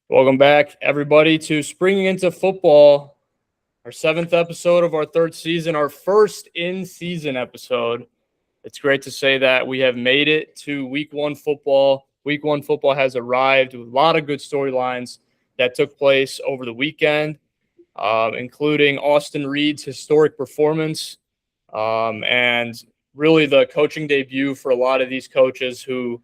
Welcome back, everybody, to Springing into Football, our 7th episode of our 3rd season, our first in-season episode. It's great to say that we have made it to Week 1 football. Week 1 football has arrived with a lot of good storylines that took place over the weekend, including Austin Reed's historic performance and really the coaching debut for a lot of these coaches who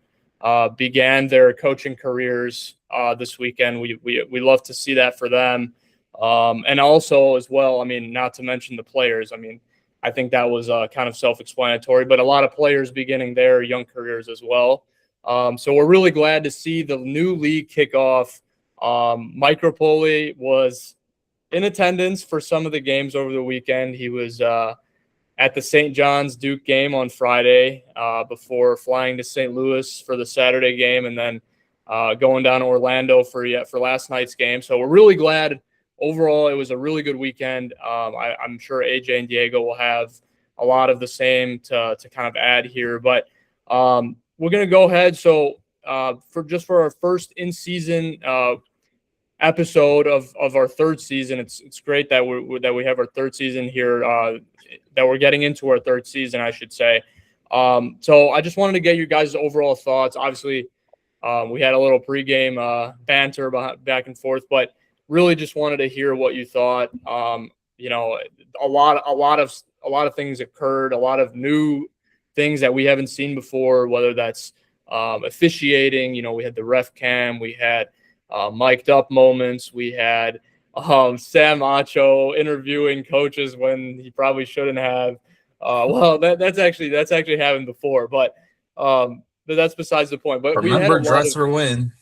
began their coaching careers this weekend. We love to see that for them. And also as well, I mean, not to mention the players. I mean, I think that was kind of self-explanatory, but a lot of players beginning their young careers as well. So we're really glad to see the new league kick off. Mike Rapoli was in attendance for some of the games over the weekend. He was at the St. John's Duke game on Friday before flying to St. Louis for the Saturday game and then going down to Orlando for last night's game. So we're really glad. Overall, it was a really good weekend. I'm sure AJ and Diego will have a lot of the same to kind of add here. But we're going to go ahead. So for our first in-season episode of our 3rd season, it's great that we have our 3rd season here, that we're getting into our 3rd season, I should say. So I just wanted to get you guys' overall thoughts. Obviously, we had a little pregame banter back and forth, but really just wanted to hear what you thought. A lot of things occurred, a lot of new things that we haven't seen before, whether that's officiating. We had the ref cam, we had mic'd up moments, we had Sam Acho interviewing coaches when he probably shouldn't have. That's actually happened before, but that's besides the point. But remember, dress or win.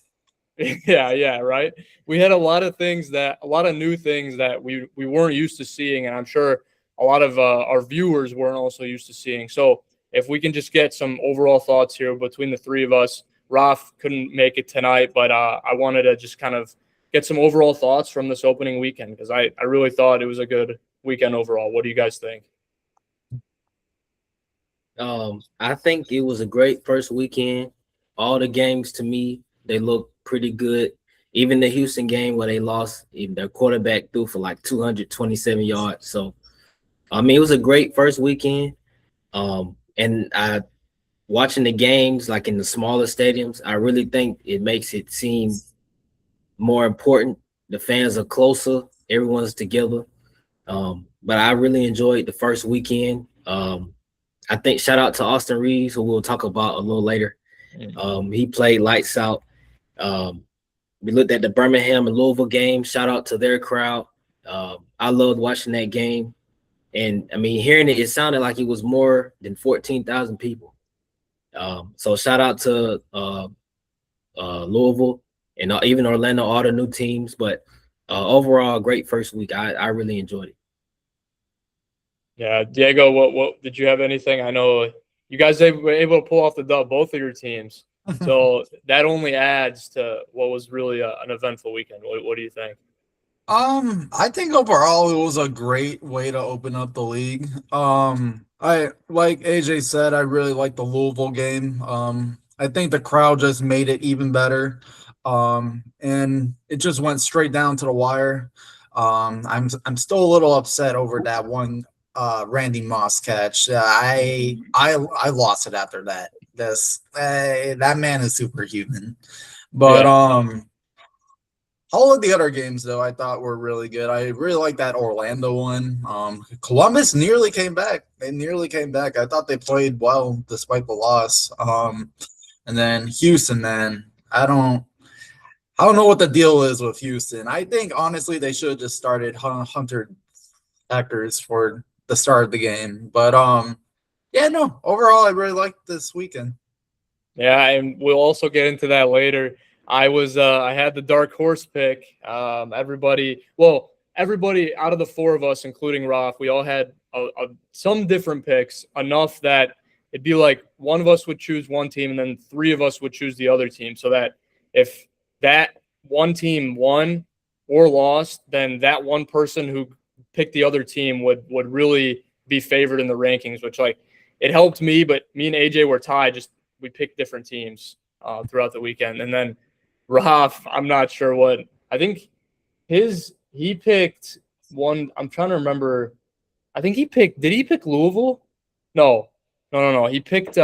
Yeah, right. We had a lot of new things that we weren't used to seeing, and I'm sure a lot of our viewers weren't also used to seeing. So if we can just get some overall thoughts here between the three of us. Raf couldn't make it tonight, but I wanted to just kind of get some overall thoughts from this opening weekend because I really thought it was a good weekend overall. What do you guys think? I think it was a great first weekend. All the games to me, they look pretty good. Even the Houston game where they lost, their quarterback threw for like 227 yards. So, I mean, it was a great first weekend. And watching the games like in the smaller stadiums, I really think it makes it seem more important. The fans are closer, everyone's together. But I really enjoyed the first weekend. I think shout out to Austin Reeves, who we'll talk about a little later. He played lights out. We looked at the Birmingham and Louisville game. Shout out to their crowd. I loved watching that game. And I mean, hearing it sounded like it was more than 14,000 people. So shout out to Louisville and even Orlando, all the new teams. But overall, great first week. I really enjoyed it. Yeah, Diego, what did you have anything? I know you guys were able to pull off the dub, both of your teams. So that only adds to what was really an eventful weekend. What do you think? I think overall it was a great way to open up the league. I like AJ said, I really liked the Louisville game. I think the crowd just made it even better. And it just went straight down to the wire. I'm still a little upset over that one Randy Moss catch. I lost it after that. That man is superhuman. But all of the other games, though, I thought were really good. I really like that Orlando one. Columbus nearly came back. They nearly came back. I thought they played well despite the loss. And then Houston, man, I don't know what the deal is with Houston. I think honestly they should have just started Hunter Packers for the start of the game. But yeah, no. Overall, I really liked this weekend. Yeah, and we'll also get into that later. I had the dark horse pick. Everybody out of the four of us, including Raf, we all had some different picks, enough that it'd be like one of us would choose one team and then three of us would choose the other team, so that if that one team won or lost, then that one person who picked the other team would really be favored in the rankings, which like it helped me, but me and AJ were tied. Just we picked different teams throughout the weekend. And then Raf, I'm not sure what I think he picked one. I'm trying to remember. I think did he pick Louisville? No. He picked,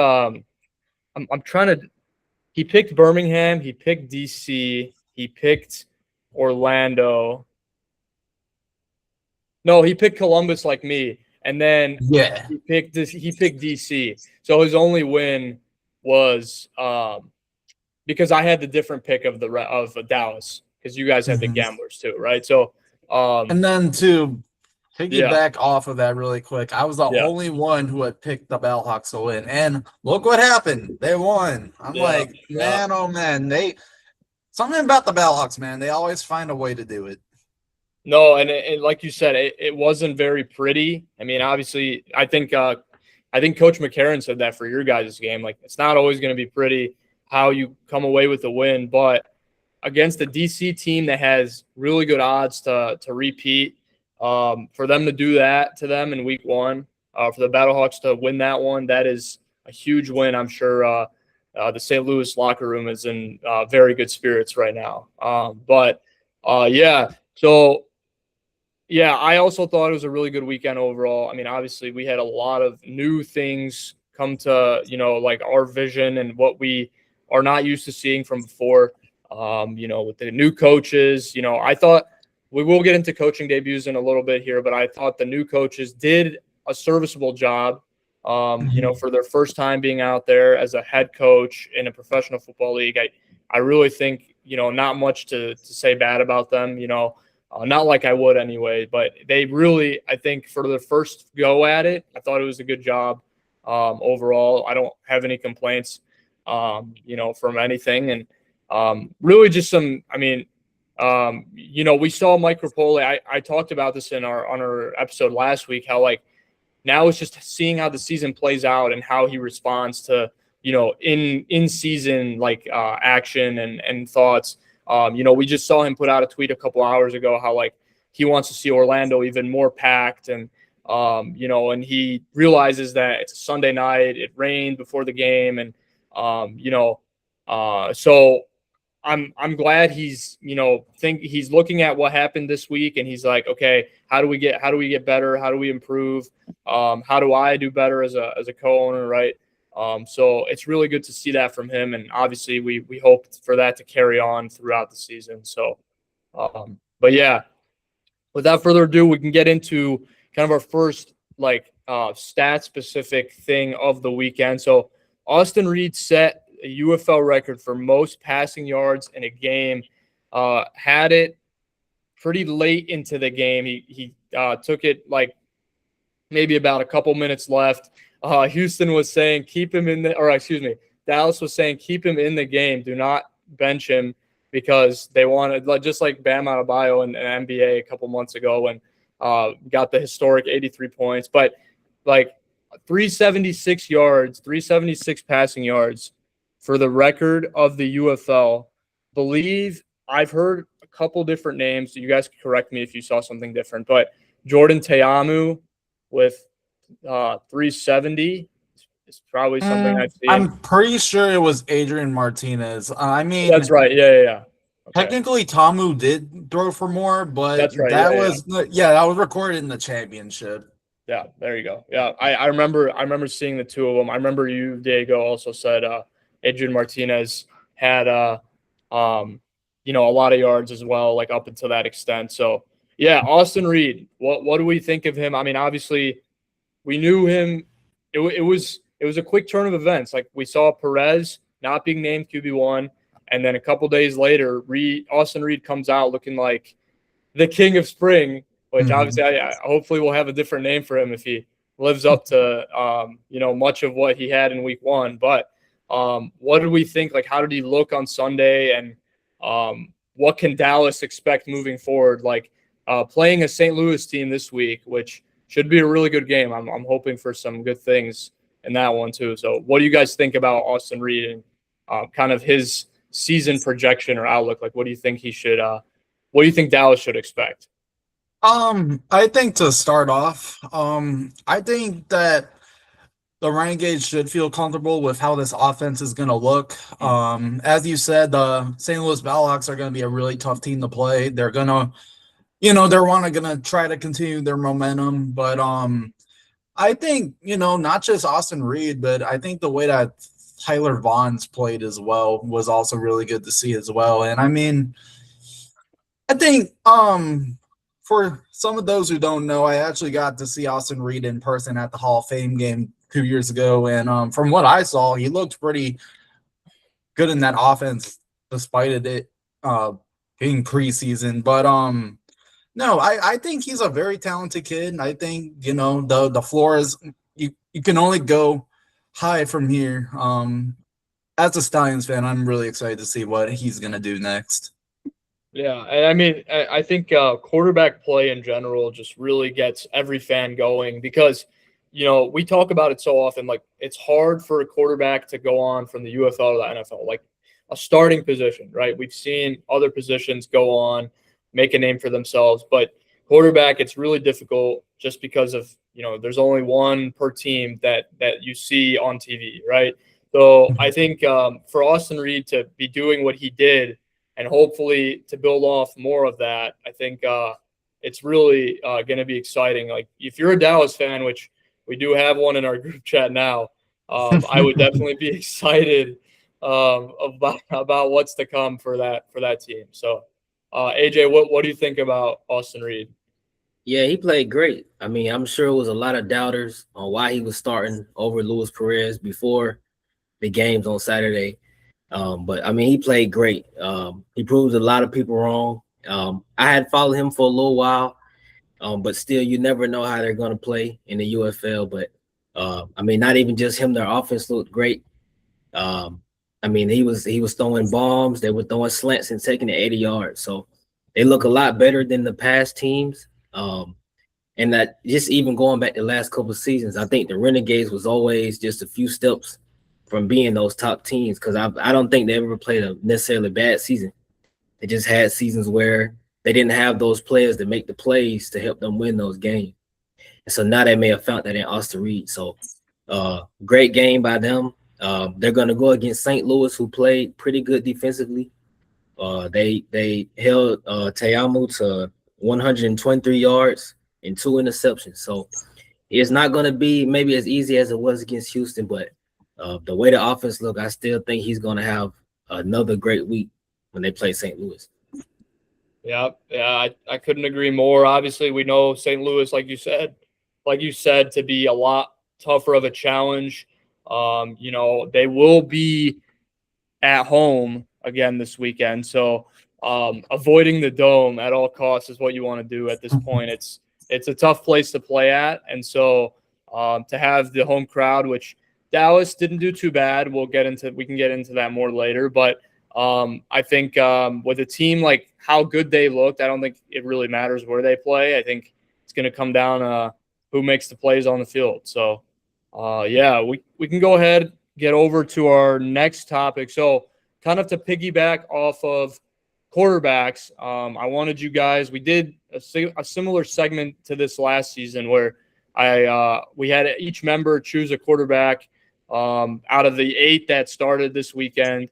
he picked Birmingham. He picked DC. He picked Orlando. No, he picked Columbus like me. And then Yeah. he picked DC. So his only win was because I had the different pick of Dallas, because you guys had the Gamblers too, right? So and then to piggyback off of that really quick, I was the Yeah. only one who had picked the Bellhawks to win, and look what happened. They won. I'm like, man, oh man, something about the Bellhawks, man. They always find a way to do it. No, and like you said, it wasn't very pretty. I mean, obviously, I think Coach McCarron said that for your guys' game. Like, it's not always going to be pretty how you come away with the win, but against a DC team that has really good odds to repeat, for them to do that to them in week one, for the Battlehawks to win that one, that is a huge win. I'm sure the St. Louis locker room is in very good spirits right now. Yeah, I also thought it was a really good weekend overall. I mean, obviously, we had a lot of new things come to, like our vision and what we are not used to seeing from before. With the new coaches, I thought we will get into coaching debuts in a little bit here, but I thought the new coaches did a serviceable job, for their first time being out there as a head coach in a professional football league. I really think, not much to say bad about them, not like I would anyway, but they really, I think for their first go at it, I thought it was a good job overall. I don't have any complaints, from anything. And really just some, we saw Mike Rapoli. I talked about this on our episode last week, how like now it's just seeing how the season plays out and how he responds to, in season, like action and thoughts. We just saw him put out a tweet a couple hours ago how like he wants to see Orlando even more packed, and and he realizes that it's a Sunday night, it rained before the game, and so I'm glad he's he's looking at what happened this week, and he's like, okay, how do we get better? How do we improve? How do I do better as a co-owner, right? So it's really good to see that from him, and obviously we hope for that to carry on throughout the season. So, but yeah, without further ado, we can get into kind of our first stat specific thing of the weekend. So Austin Reed set a UFL record for most passing yards in a game. Had it pretty late into the game. He took it like maybe about a couple minutes left. Houston was saying Dallas was saying keep him in the game. Do not bench him, because they wanted, just like Bam Adebayo in NBA a couple months ago when got the historic 83 points. But like 376 yards, 376 passing yards for the record of the UFL. Believe I've heard a couple different names. So you guys can correct me if you saw something different. But Jordan Teamu with 370 is probably something I've seen. I'm pretty sure it was Adrian Martinez. That's right. Yeah. Okay. Technically, Tamu did throw for more, but that's right. That was recorded in the championship. Yeah, there you go. Yeah, I remember seeing the two of them. I remember you, Diego, also said Adrian Martinez had a lot of yards as well, like up until that extent. So yeah, Austin Reed. What do we think of him? I mean, obviously, we knew him. It was a quick turn of events. Like we saw Perez not being named QB1, and then a couple days later, Austin Reed comes out looking like the king of spring. Which obviously, hopefully, we'll have a different name for him if he lives up to much of what he had in week one. But what did we think? Like, how did he look on Sunday, and what can Dallas expect moving forward? Like playing a St. Louis team this week, which should be a really good game. I'm hoping for some good things in that one too. So, what do you guys think about Austin Reed and kind of his season projection or outlook? Like, what do you think he should? What do you think Dallas should expect? I think to start off, I think that the Renegades should feel comfortable with how this offense is going to look. As you said, the St. Louis Battlehawks are going to be a really tough team to play. They're going to, they're going to try to continue their momentum. But I think, not just Austin Reed, but I think the way that Tyler Vaughn's played as well was also really good to see as well. And I mean, I think for some of those who don't know, I actually got to see Austin Reed in person at the Hall of Fame game 2 years ago, and from what I saw, he looked pretty good in that offense, despite it being preseason. But no, I think he's a very talented kid, and I think the floor is you can only go high from here. As a Stallions fan, I'm really excited to see what he's gonna do next. Yeah, and I mean, I think quarterback play in general just really gets every fan going because, we talk about it so often. Like, it's hard for a quarterback to go on from the UFL to the NFL, like a starting position, right? We've seen other positions go on, make a name for themselves, but quarterback, it's really difficult just because of, there's only one per team that you see on TV, right? So I think for Austin Reed to be doing what he did, and hopefully to build off more of that, I think it's really going to be exciting. Like, if you're a Dallas fan, which we do have one in our group chat now, I would definitely be excited about what's to come for that team. So, AJ, what do you think about Austin Reed? Yeah, he played great. I mean, I'm sure it was a lot of doubters on why he was starting over Luis Perez before the games on Saturday. But I mean, he played great. He proved a lot of people wrong. I had followed him for a little while, but still, you never know how they're going to play in the UFL. But I mean, not even just him; their offense looked great. I mean, he was throwing bombs. They were throwing slants and taking it 80 yards. So they look a lot better than the past teams. And that just even going back the last couple of seasons, I think the Renegades was always just a few steps from being those top teams, because I don't think they ever played a necessarily bad season. They just had seasons where they didn't have those players to make the plays to help them win those games. And so now they may have found that in Austin Reed. So great game by them. They're going to go against St. Louis, who played pretty good defensively. They held Teamu to 123 yards and 2 interceptions. So it's not going to be maybe as easy as it was against Houston, but the way the offense look, I still think he's going to have another great week when they play St. Louis. Yeah, I couldn't agree more. Obviously, we know St. Louis, like you said, to be a lot tougher of a challenge. They will be at home again this weekend, so avoiding the dome at all costs is what you want to do at this point. It's a tough place to play at, and so to have the home crowd, which Dallas didn't do too bad. We can get into that more later, but I think with a team like how good they looked, I don't think it really matters where they play. I think it's going to come down who makes the plays on the field. So we can go ahead, get over to our next topic. So kind of to piggyback off of quarterbacks, I wanted you guys, we did a similar segment to this last season where we had each member choose a quarterback out of the 8 that started this weekend.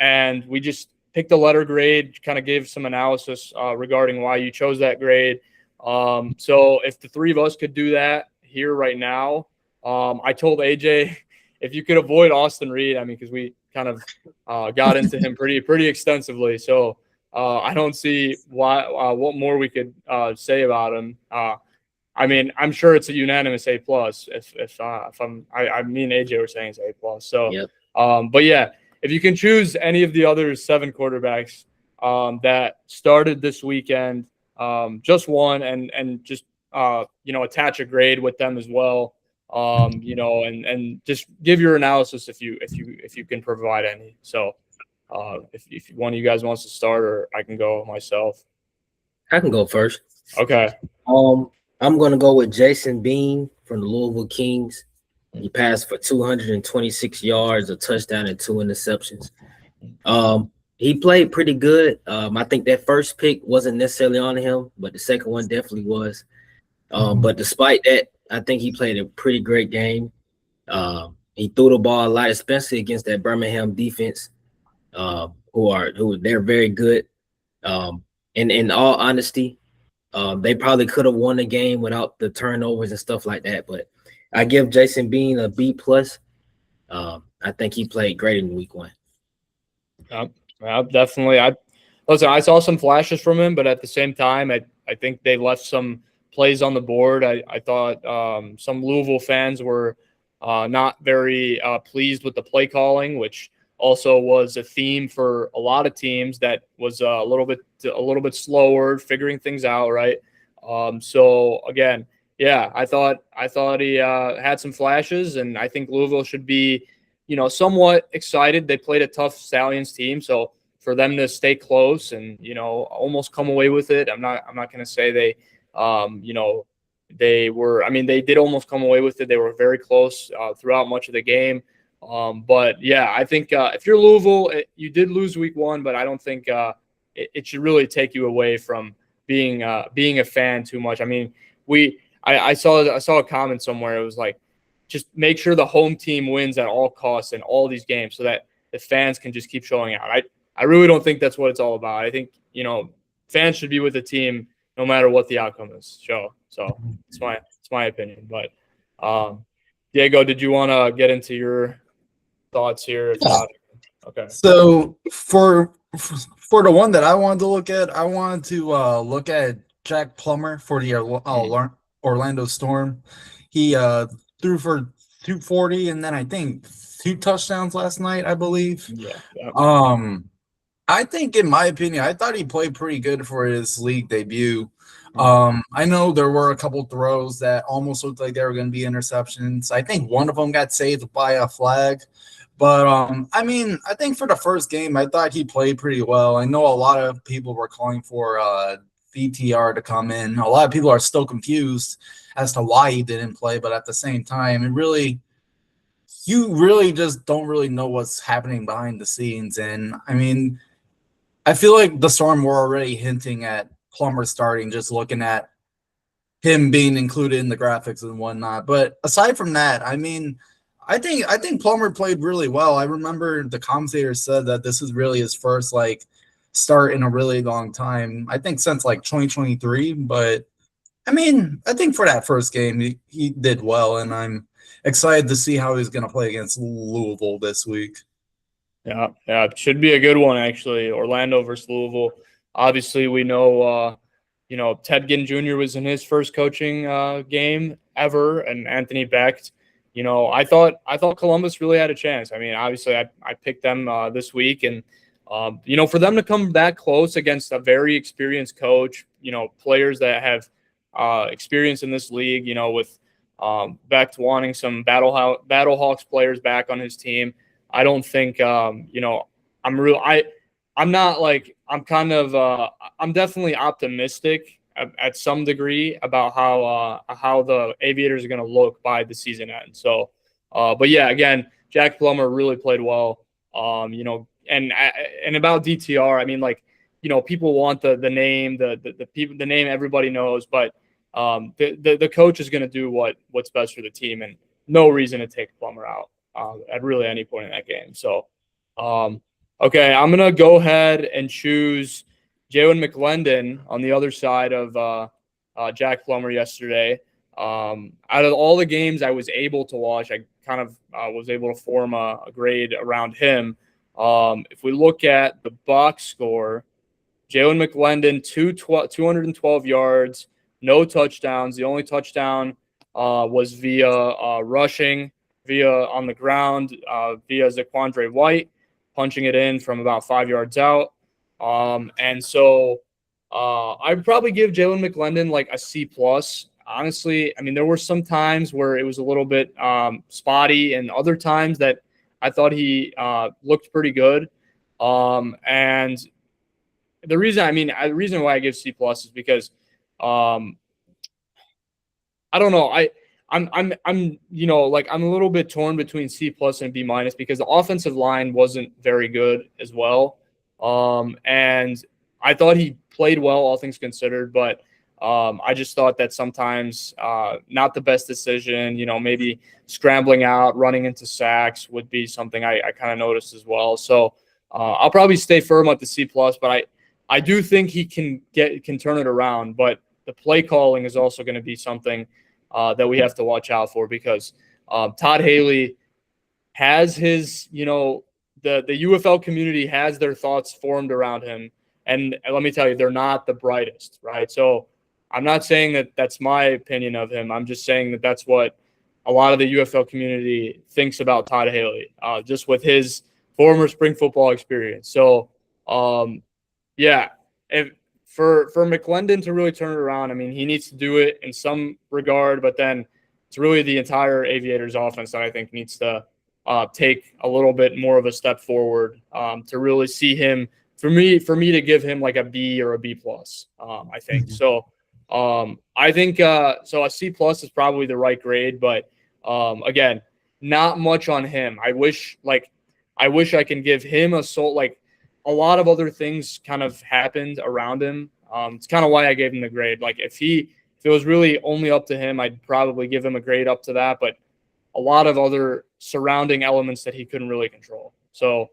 And we just picked a letter grade, kind of gave some analysis regarding why you chose that grade. So if the 3 of us could do that here right now, I told AJ if you could avoid Austin Reed, I mean, because we kind of got into him pretty extensively. So I don't see what more we could say about him. I mean, I'm sure it's a unanimous A+. If me and AJ were saying it's A+. So, yep. But yeah, if you can choose any of the other 7 quarterbacks that started this weekend, just one, and just attach a grade with them as well, and just give your analysis if you can provide any. So, if one of you guys wants to start, or I can go myself. I can go first. Okay. I'm going to go with Jason Bean from the Louisville Kings. He passed for 226 yards, a touchdown, and 2 interceptions. He played pretty good. I think that first pick wasn't necessarily on him, but the second one definitely was. But despite that, I think he played a pretty great game. He threw the ball a lot, especially against that Birmingham defense, they're very good. And in all honesty, they probably could have won the game without the turnovers and stuff like that. But I give Jason Bean a B plus. I think he played great in week 1. Yeah, definitely. I saw some flashes from him, but at the same time, I think they left some plays on the board. I thought some Louisville fans were not very pleased with the play calling, which also was a theme for a lot of teams. That was a little bit slower figuring things out, right? So again, yeah, I thought he had some flashes, and I think Louisville should be, somewhat excited. They played a tough Stallions team, so for them to stay close and almost come away with it, I'm not going to say they, they were. I mean, they did almost come away with it. They were very close throughout much of the game. But yeah, I think if you're Louisville, you did lose week 1, but I don't think it should really take you away from being a fan too much. I mean, I saw a comment somewhere. It was like, just make sure the home team wins at all costs in all these games so that the fans can just keep showing out. I really don't think that's what it's all about. I think, fans should be with the team no matter what the outcome is. So it's my opinion. But Diego, did you want to get into your thoughts here? If not, okay. So for the one that I wanted to look at, I wanted to look at Jack Plummer for the Orlando Storm. He threw for 240 and then I think 2 touchdowns last night, I believe. Yeah. I think, in my opinion, I thought he played pretty good for his league debut. I know there were a couple throws that almost looked like they were going to be interceptions. I think one of them got saved by a flag. But, I mean, I think for the first game, I thought he played pretty well. I know a lot of people were calling for VTR to come in. A lot of people are still confused as to why he didn't play. But at the same time, you really just don't really know what's happening behind the scenes. And, I mean, I feel like the Storm were already hinting at Plummer starting, just looking at him being included in the graphics and whatnot. But aside from that, I mean, I think Plummer played really well. I remember the commentator said that this is really his first start in a really long time. I think since 2023. But I mean, I think for that first game, he did well, and I'm excited to see how he's going to play against Louisville this week. Yeah, it should be a good one, actually. Orlando versus Louisville. Obviously, we know, Ted Ginn Jr. was in his first coaching game ever, and Anthony Becht. I thought Columbus really had a chance. I mean, obviously, I picked them this week, and for them to come that close against a very experienced coach, players that have experience in this league, with Becht wanting some Battlehawks players back on his team. I don't think, I'm definitely optimistic at some degree about how the Aviators are going to look by the season end. So, but yeah, again, Jack Plummer really played well. And about DTR, I mean, people want the name, the name everybody knows, but the coach is going to do what's best for the team, and no reason to take Plummer out at really any point in that game. So, okay, I'm going to go ahead and choose Jalen McClendon on the other side of Jack Plummer yesterday. Out of all the games I was able to watch, I kind of was able to form a grade around him. If we look at the box score, Jalen McClendon, 212 yards, no touchdowns. The only touchdown was via rushing, via on the ground, via Zaquandre White, punching it in from about 5 yards out. And so I'd probably give Jalen McClendon a C+. Honestly, I mean, there were some times where it was a little bit spotty, and other times that I thought he looked pretty good. And the reason why I give C+ is because I don't know. I'm I'm a little bit torn between C+ and B- because the offensive line wasn't very good as well. And I thought he played well, all things considered, but I just thought that sometimes not the best decision. Maybe scrambling out, running into sacks would be something I kind of noticed as well. So I'll probably stay firm at the C plus, but I do think he can turn it around. But the play calling is also going to be something that we have to watch out for, because Todd Haley has his, the UFL community has their thoughts formed around him. And let me tell you, they're not the brightest, right? So I'm not saying that that's my opinion of him. I'm just saying that that's what a lot of the UFL community thinks about Todd Haley, just with his former spring football experience. So, yeah, if for McClendon to really turn it around, I mean, he needs to do it in some regard, but then it's really the entire Aviators offense that I think needs to take a little bit more of a step forward to really see him. For me to give him like a B or a B plus, I think. So I think so a C plus is probably the right grade, but again, not much on him. I wish I can give him a lot of other things kind of happened around him. It's kind of why I gave him the grade. Like if it was really only up to him, I'd probably give him a grade up to that, but a lot of other surrounding elements that he couldn't really control. So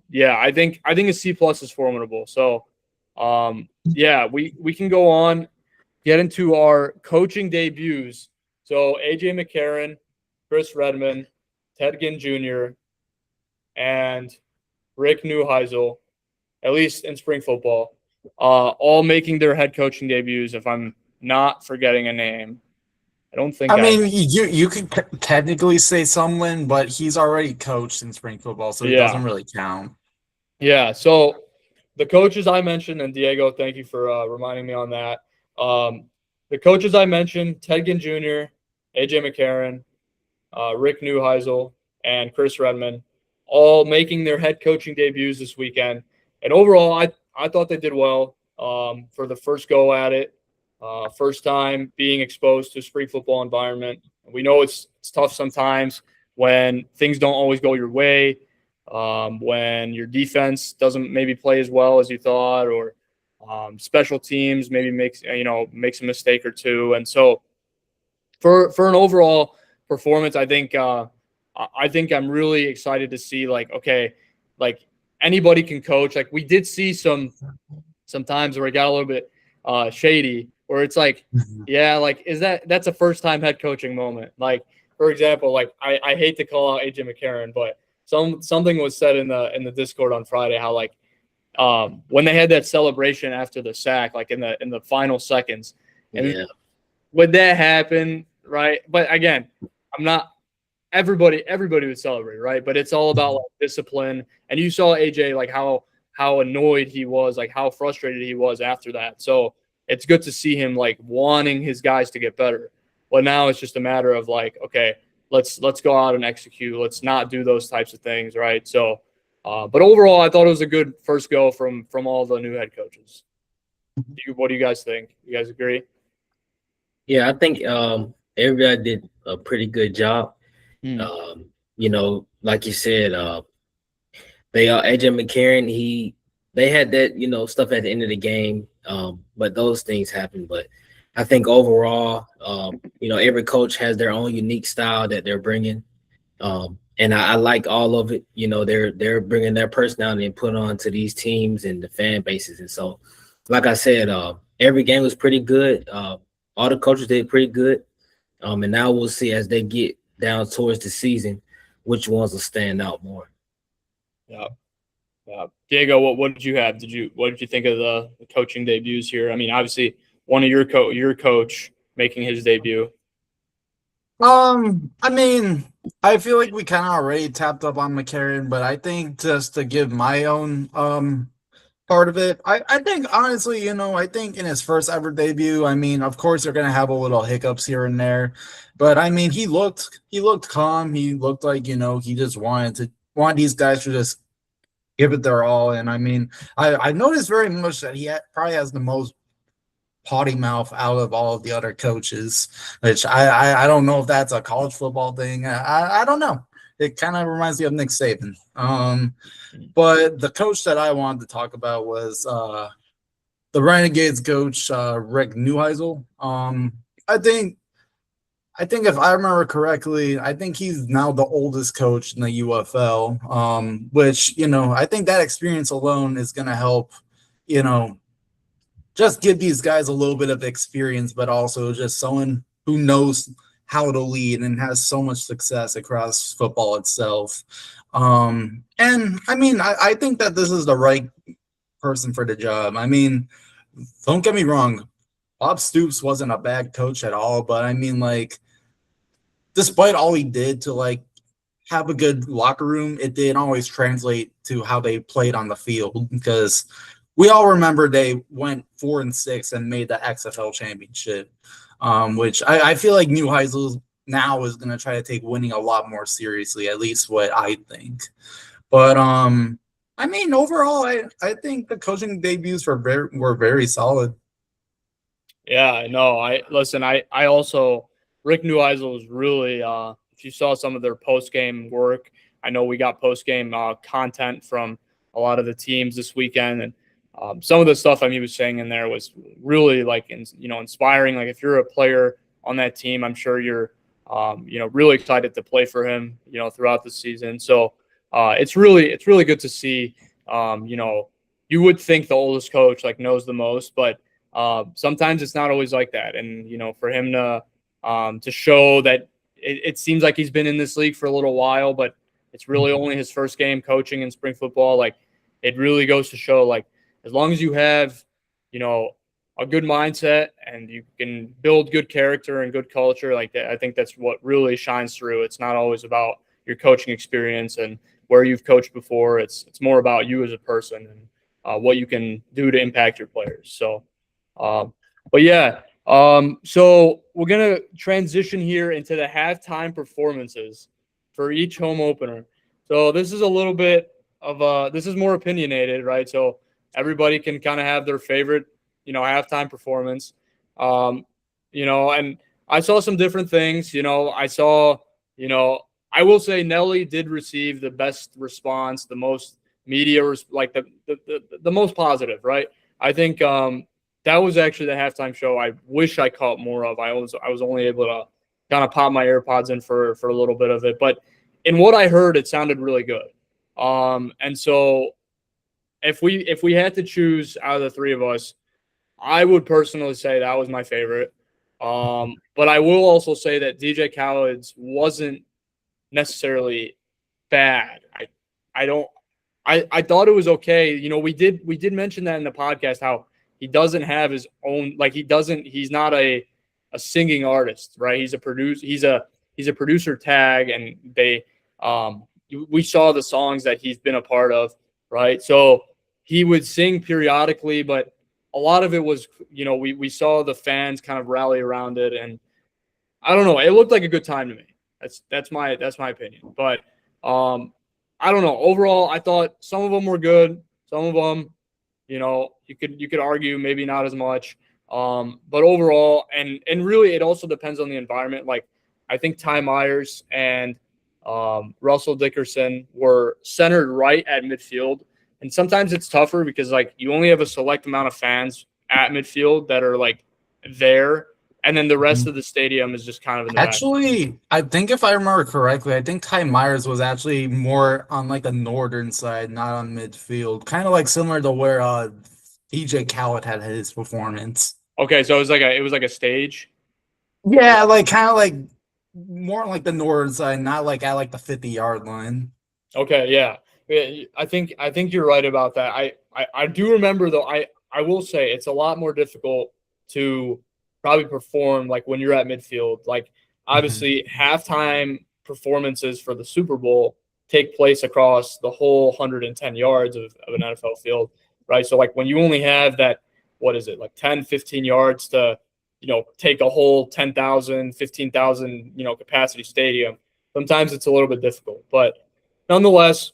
yeah, I think a C plus is formidable. So yeah, we can go on, get into our coaching debuts. So AJ McCarron, Chris Redmond, Ted Ginn Jr., and Rick Neuheisel, at least in spring football, all making their head coaching debuts. If I'm not forgetting a name, I don't think. I mean, you could technically say Sumlin, but he's already coached in spring football, so it doesn't really count. Yeah. So the coaches I mentioned, and Diego, thank you for reminding me on that. The coaches I mentioned: Ted Ginn Jr., AJ McCarron, Rick Neuheisel, and Chris Redmond, all making their head coaching debuts this weekend. And overall, I thought they did well for the first go at it. First time being exposed to a spring football environment. We know it's tough sometimes when things don't always go your way, when your defense doesn't maybe play as well as you thought, or special teams maybe makes a mistake or two. And so for an overall performance, I think I'm really excited to see like anybody can coach. Like we did see sometimes where it got a little bit shady, where it's like, yeah, like that's a first time head coaching moment. Like for example, like I hate to call out AJ McCarron, but something was said in the Discord on Friday how like when they had that celebration after the sack, like in the final seconds, and would that happen, right? But again, I'm not. Everybody would celebrate, right? But it's all about like discipline. And you saw AJ like how annoyed he was, like how frustrated he was after that. So it's good to see him like wanting his guys to get better. But now it's just a matter of like, okay, let's go out and execute. Let's not do those types of things, right? So, but overall, I thought it was a good first go from all the new head coaches. What do you guys think? You guys agree? Yeah, I think everybody did a pretty good job. Like you said, AJ McCarron, they had that, stuff at the end of the game. But those things happen. But I think overall, every coach has their own unique style that they're bringing. And I like all of it. They're bringing their personality and put on to these teams and the fan bases. And so, like I said, every game was pretty good. All the coaches did pretty good. And now we'll see as they get down towards the season, which ones will stand out more. Yeah. Diego, what did you have? What did you think of the coaching debuts here? I mean, obviously one of your coach making his debut. I mean, I feel like we kind of already tapped up on McCarron, but I think just to give my own part of it, I think honestly, I think in his first ever debut, I mean, of course they're gonna have a little hiccups here and there, but I mean, he looked calm. He looked like he just wanted these guys to just give it their all. And I mean, I noticed very much that he probably has the most potty mouth out of all of the other coaches, which I don't know if that's a college football thing. I don't know. It kind of reminds me of Nick Saban. But the coach that I wanted to talk about was the Renegades coach, Rick Neuheisel. I think if I remember correctly, I think he's now the oldest coach in the UFL. Which, I think that experience alone is going to help, just give these guys a little bit of experience, but also just someone who knows how to lead and has so much success across football itself. And I mean, I think that this is the right person for the job. I mean, don't get me wrong, Bob Stoops wasn't a bad coach at all, but I mean, like, despite all he did to like have a good locker room, it didn't always translate to how they played on the field, because we all remember they went 4-6 and made the XFL championship, which I feel like Neuheisel now is going to try to take winning a lot more seriously, at least what I think. But I mean, overall, I think the coaching debuts were very solid. Yeah, no, I also, Rick Neuheisel was really, if you saw some of their post-game work, I know we got post-game content from a lot of the teams this weekend, and some of the stuff he was saying in there was really inspiring. Like, if you're a player on that team, I'm sure you're really excited to play for him, throughout the season. So it's really good to see. You would think the oldest coach knows the most, but sometimes it's not always like that. And for him to show that it seems like he's been in this league for a little while, but it's really only his first game coaching in spring football. It really goes to show, as long as you have, a good mindset and you can build good character and good culture, I think that's what really shines through. It's not always about your coaching experience and where you've coached before. It's more about you as a person and what you can do to impact your players. So, but yeah, so we're going to transition here into the halftime performances for each home opener. So this is a little bit of this is more opinionated, right? So everybody can kind of have their favorite, halftime performance. And I saw some different things. I will say Nelly did receive the best response, the most media, the most positive, right? I think that was actually the halftime show I wish I caught more of. I was only able to kind of pop my AirPods in for a little bit of it, but in what I heard, it sounded really good. And so if we had to choose out of the three of us, I would personally say that was my favorite. But I will also say that DJ Khaled's wasn't necessarily bad. I thought it was okay. We did mention that in the podcast, how he doesn't have his own, he's not a singing artist, right? He's a producer tag, and we saw the songs that he's been a part of, right? So he would sing periodically, but a lot of it was, we saw the fans kind of rally around it, and I don't know, it looked like a good time to me. That's my opinion. But I don't know. Overall, I thought some of them were good. Some of them, you could argue maybe not as much. But overall, and really, it also depends on the environment. I think Ty Myers and Russell Dickerson were centered right at midfield. And sometimes it's tougher because you only have a select amount of fans at midfield that are there, and then the rest of the stadium is just kind of in the back. I think if I remember correctly, I think Ty Myers was actually more on the northern side, not on midfield, kind of similar to where DJ Khaled had his performance. Okay, so it was like a stage. Yeah, kind of more on the northern side, not at the 50-yard line. Okay, yeah. I think you're right about that. I do remember, though, I will say it's a lot more difficult to probably perform when you're at midfield. Obviously halftime performances for the Super Bowl take place across the whole 110 yards of an NFL field, right? So when you only have that, what is it, 10, 15 yards to, take a whole 10,000, 15,000, capacity stadium, sometimes it's a little bit difficult. But nonetheless,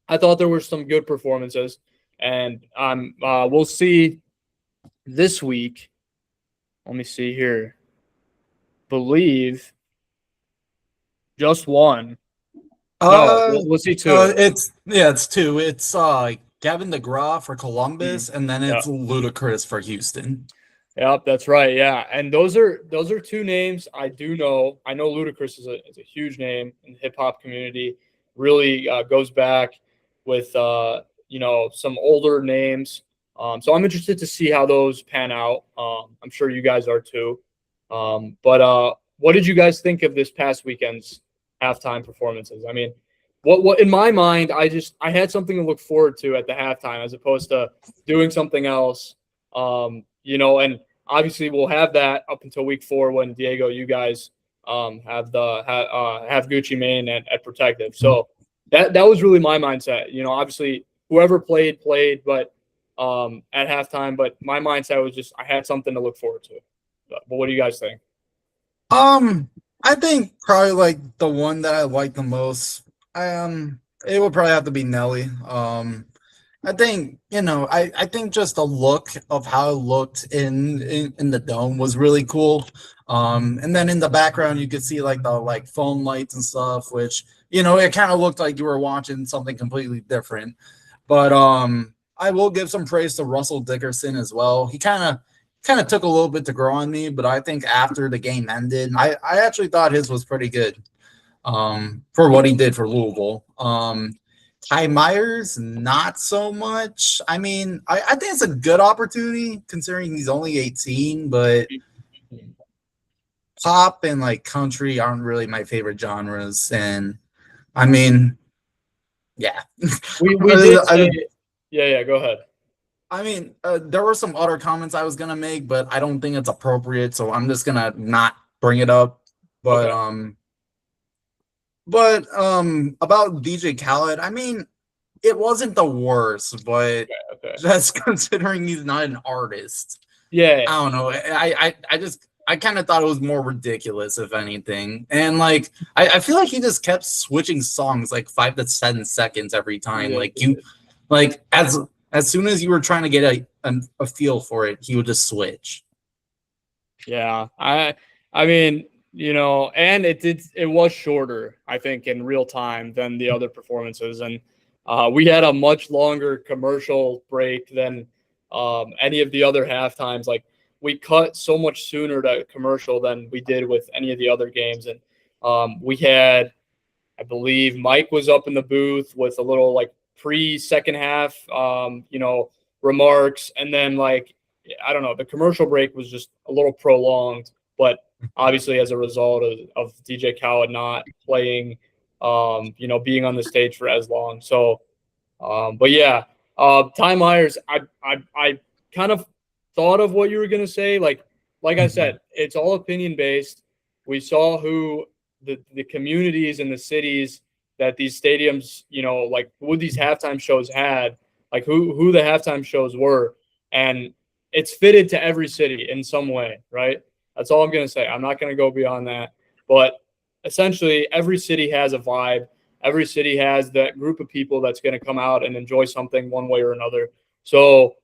I thought there were some good performances, and we'll see this week. Let me see here. Believe just one. No, we'll see two. It's two. It's Kevin DeGraw for Columbus, and then Yeah. it's Ludacris for Houston. Yep, that's right. Yeah, and those are two names I do know. I know Ludacris is a huge name in the hip hop community. Really goes back with some older names. So I'm interested to see how those pan out. I'm sure you guys are too. But what did you guys think of this past weekend's halftime performances? I mean, what in my mind, I had something to look forward to at the halftime as opposed to doing something else. And obviously we'll have that up until week 4 when Diego, you guys have Gucci Mane at Protective. So that was really my mindset. Obviously whoever played, but at halftime. But my mindset was just I had something to look forward to. But what do you guys think? I think probably like the one that I like the most. It would probably have to be Nelly. I think I think just the look of how it looked in the dome was really cool. And then in the background you could see like the phone lights and stuff, which it kind of looked like you were watching something completely different. But I will give some praise to Russell Dickerson as well. He kind of took a little bit to grow on me, but I think after the game ended, I actually thought his was pretty good for what he did for Louisville. Ty Myers, not so much. I mean, I think it's a good opportunity considering he's only 18, but pop and country aren't really my favorite genres. And I mean, yeah. We did say, yeah, go ahead. I mean, there were some other comments I was gonna make, but I don't think it's appropriate, so I'm just gonna not bring it up. But Okay. About DJ Khaled, I mean, it wasn't the worst, but Okay. just considering he's not an artist, Yeah. I don't know. I kind of thought it was more ridiculous, if anything. And I feel like he just kept switching songs 5 to 10 seconds every time. As soon as you were trying to get a feel for it, he would just switch. Yeah. I mean, and it was shorter, I think, in real time than the other performances. And we had a much longer commercial break than any of the other halftimes. We cut so much sooner to commercial than we did with any of the other games. And we had, I believe, Mike was up in the booth with a little pre-second half, remarks. And then I don't know, the commercial break was just a little prolonged, but obviously as a result of DJ Khaled not playing, being on the stage for as long. So, but yeah, Ty Myers, I kind of thought of what you were going to say. Like I said, it's all opinion based. We saw who the communities and the cities that these stadiums, who these halftime shows had, who the halftime shows were. And it's fitted to every city in some way, right? That's all I'm going to say. I'm not going to go beyond that. But essentially, every city has a vibe. Every city has that group of people that's going to come out and enjoy something one way or another. So,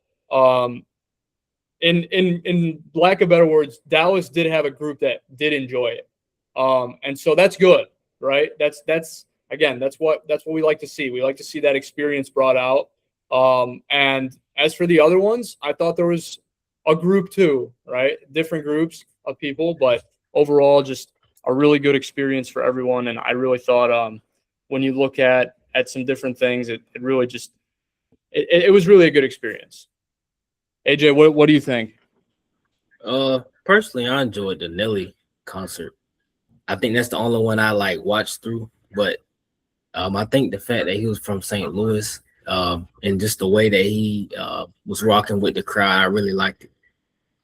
in lack of better words, Dallas did have a group that did enjoy it, and so that's good, right? That's what we like to see. We like to see that experience brought out. And as for the other ones, I thought there was a group too, right? Different groups of people, but overall, just a really good experience for everyone. And I really thought, when you look at some different things, it really just it was really a good experience. AJ, what do you think? Personally, I enjoyed the Nelly concert. I think that's the only one I watched through. But I think the fact that he was from St. Louis, and just the way that he was rocking with the crowd, I really liked it.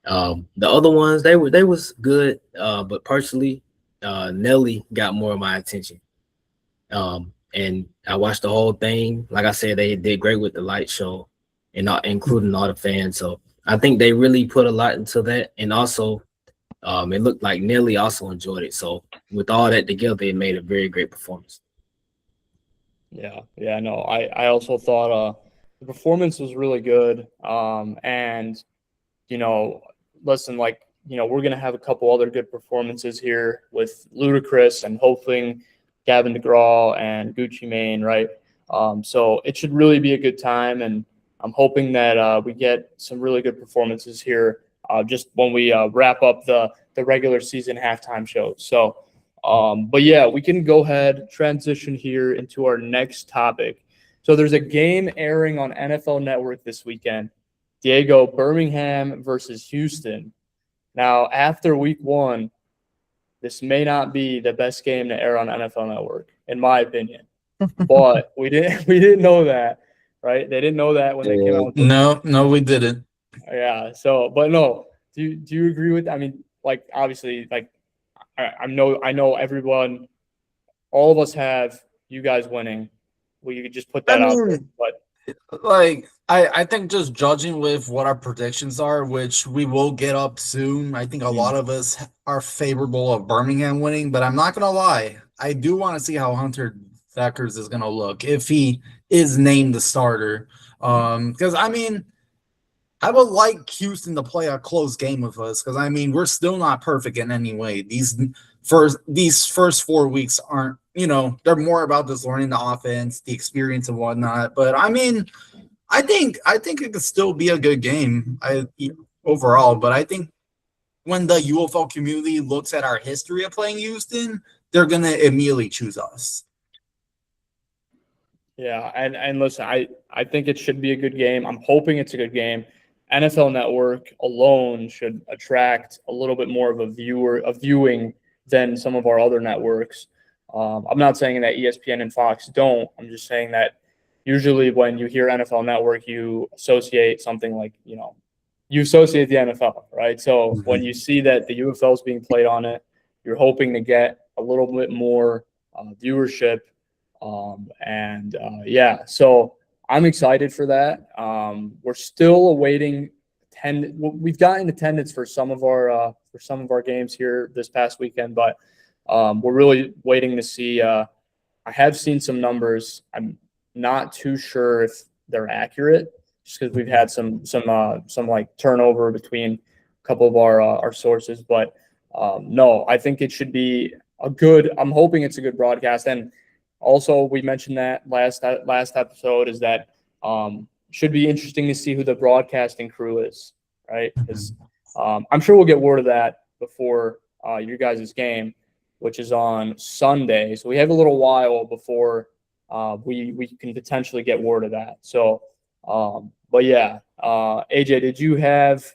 The other ones, they was good, but personally, Nelly got more of my attention. And I watched the whole thing. Like I said, they did great with the light show, and not including all the fans. So I think they really put a lot into that. And also, it looked like Nelly also enjoyed it. So with all that together, it made a very great performance. Yeah, no, I also thought the performance was really good. And listen, we're gonna have a couple other good performances here with Ludacris and hoping Gavin DeGraw and Gucci Mane, right? So it should really be a good time. And I'm hoping that we get some really good performances here just when we wrap up the regular season halftime show. So, but yeah, we can go ahead, transition here into our next topic. So there's a game airing on NFL Network this weekend. Diego, Birmingham versus Houston. Now, after week one, this may not be the best game to air on NFL Network, in my opinion. But we didn't know that, right? They didn't know that when they came out with No, we didn't. yeah. So, but no, do you agree with? I mean, like obviously, like I know everyone, all of us have you guys winning. Well, you could just put that I out there, mean, but like I think just judging with what our predictions are, which we will get up soon, I think a lot of us are favorable of Birmingham winning, but I'm not gonna lie, I do want to see how Hunter Thackers is gonna look if he is named the starter. Because I mean, I would like Houston to play a close game with us because I mean we're still not perfect in any way. These first 4 weeks aren't, they're more about just learning the offense, the experience and whatnot. But I mean, I think it could still be a good game. Overall, but I think when the UFL community looks at our history of playing Houston, they're gonna immediately choose us. yeah, and listen, I think it should be a good game. I'm hoping it's a good game. NFL Network alone should attract a little bit more of a viewing than some of our other networks. I'm not saying that ESPN and Fox don't. I'm just saying that usually when you hear NFL Network, you associate something like you associate the NFL, right? So when you see that the UFL is being played on it, you're hoping to get a little bit more viewership, yeah, so I'm excited for that. We're still awaiting we've gotten attendance for some of our games here this past weekend, but we're really waiting to see. I have seen some numbers. I'm not too sure if they're accurate, just because we've had some like turnover between a couple of our sources. But no, I think it should be a good. I'm hoping it's a good broadcast. And also, we mentioned that last episode is that should be interesting to see who the broadcasting crew is, right? Because I'm sure we'll get word of that before your guys' game, which is on Sunday. So we have a little while before we can potentially get word of that. So, but yeah, AJ, did you have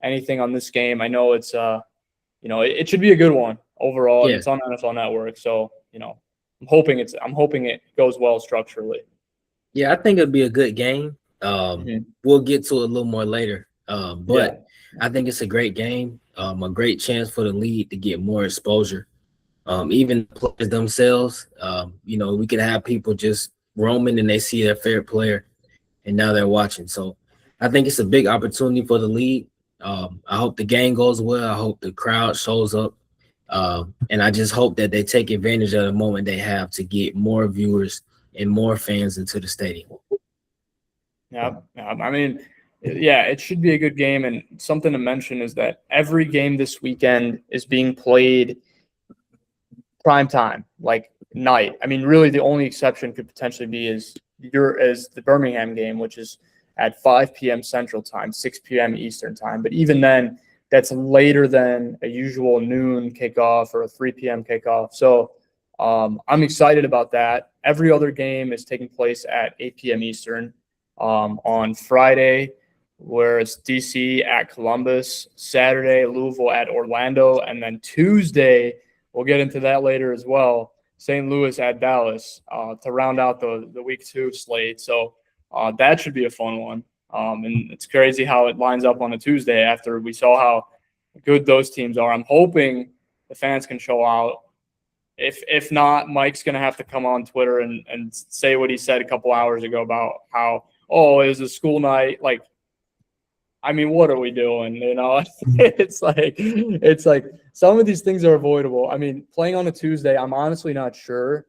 anything on this game? I know it's it should be a good one overall, and Yeah. it's on NFL Network. So I'm hoping it goes well structurally. Yeah, I think it'll be a good game. We'll get to it a little more later. But I think it's a great game, a great chance for the league to get more exposure. Even players themselves, we could have people just roaming and they see their favorite player and now they're watching. So I think it's a big opportunity for the league. I hope the game goes well. I hope the crowd shows up. And I just hope that they take advantage of the moment they have to get more viewers and more fans into the stadium. Yeah. I mean, yeah, it should be a good game. And something to mention is that every game this weekend is being played prime time, like night. I mean, really, the only exception could potentially be is the Birmingham game, which is at 5 p.m. Central Time, 6 p.m. Eastern Time. But even then, that's later than a usual noon kickoff or a 3 p.m. kickoff. So I'm excited about that. Every other game is taking place at 8 p.m. Eastern. On Friday, where it's DC at Columbus, Saturday, Louisville at Orlando, and then Tuesday, we'll get into that later as well, St. Louis at Dallas to round out the week 2 slate. So that should be a fun one. And it's crazy how it lines up on a Tuesday after we saw how good those teams are. I'm hoping the fans can show out. If not, Mike's going to have to come on Twitter and say what he said a couple hours ago about how, it was a school night. Like, I mean, what are we doing? It's like some of these things are avoidable. I mean, playing on a Tuesday, I'm honestly not sure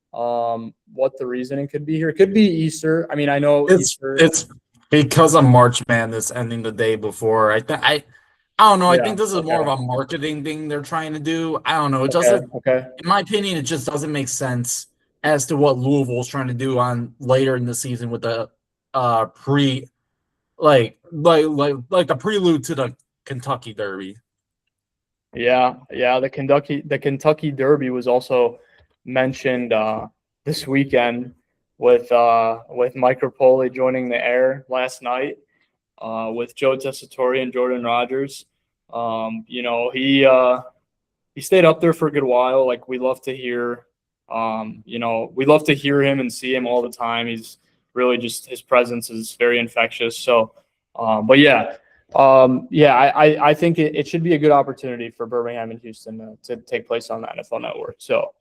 what the reasoning could be here. It could be Easter. I mean, I know Easter. It's because of March Madness ending the day before. I don't know. I think this is more of a marketing thing they're trying to do. I don't know. It doesn't. Okay. In my opinion, it just doesn't make sense as to what Louisville's trying to do on later in the season with the like the prelude to the Kentucky Derby. Yeah, the Kentucky Derby was also mentioned this weekend with Mike Rapoli joining the air last night with Joe Tessitore and Jordan Rogers. He stayed up there for a good while. Like we love to hear, we love to hear him and see him all the time. He's really just his presence is very infectious. So, but yeah. I think it should be a good opportunity for Birmingham and Houston to take place on the NFL Network. So,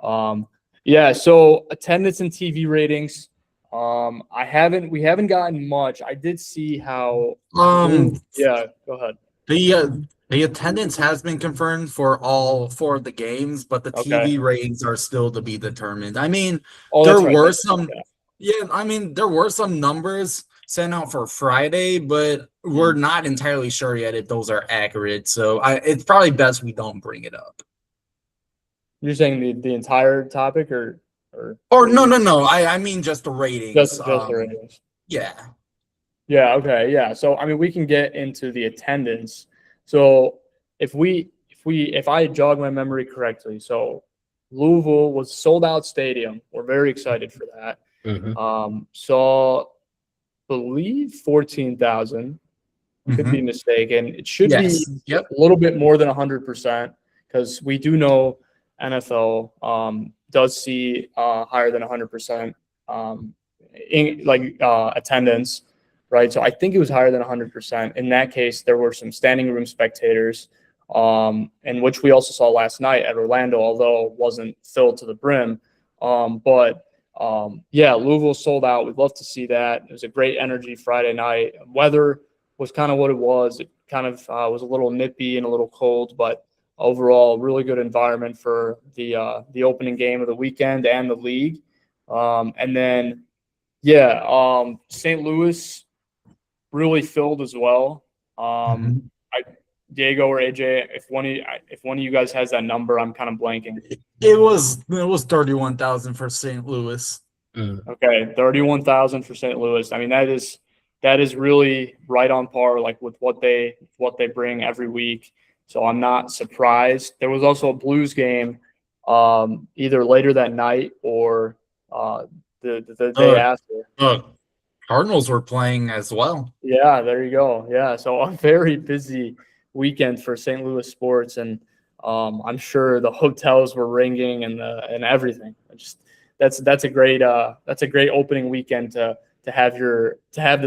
so attendance and TV ratings. We haven't gotten much. I did see how. Yeah, go ahead. The attendance has been confirmed for all 4 of the games, but the Okay. TV ratings are still to be determined. I mean, Oh, there that's right. were That's some. right. Yeah, I mean, there were some numbers sent out for Friday, but we're not entirely sure yet if those are accurate. So it's probably best we don't bring it up. You're saying the entire topic or no. I mean just the ratings. just the ratings. Yeah. Yeah, okay. Yeah. So I mean we can get into the attendance. So if I jog my memory correctly, so Louisville was sold out stadium. We're very excited for that. Saw believe 14,000. Could be mistaken. It should be a little bit more than 100% because we do know NFL does see higher than 100% attendance, right? So I think it was higher than 100%. In that case, there were some standing room spectators, and which we also saw last night at Orlando, although it wasn't filled to the brim. Louisville sold out. We'd love to see that. It was a great energy Friday night. Weather was kind of what it was. It kind of was a little nippy and a little cold, but overall, really good environment for the opening game of the weekend and the league. St. Louis really filled as well. Diego or AJ, if one of you guys has that number, I'm kind of blanking. It was 31,000 for St. Louis. Okay, 31,000 for St. Louis. I mean, that is really right on par, like with what they bring every week. So I'm not surprised. There was also a Blues game, either later that night or the day after. Cardinals were playing as well. Yeah, there you go. Yeah, so a very busy weekend for St. Louis sports, and I'm sure the hotels were ringing and everything. That's a great opening weekend to have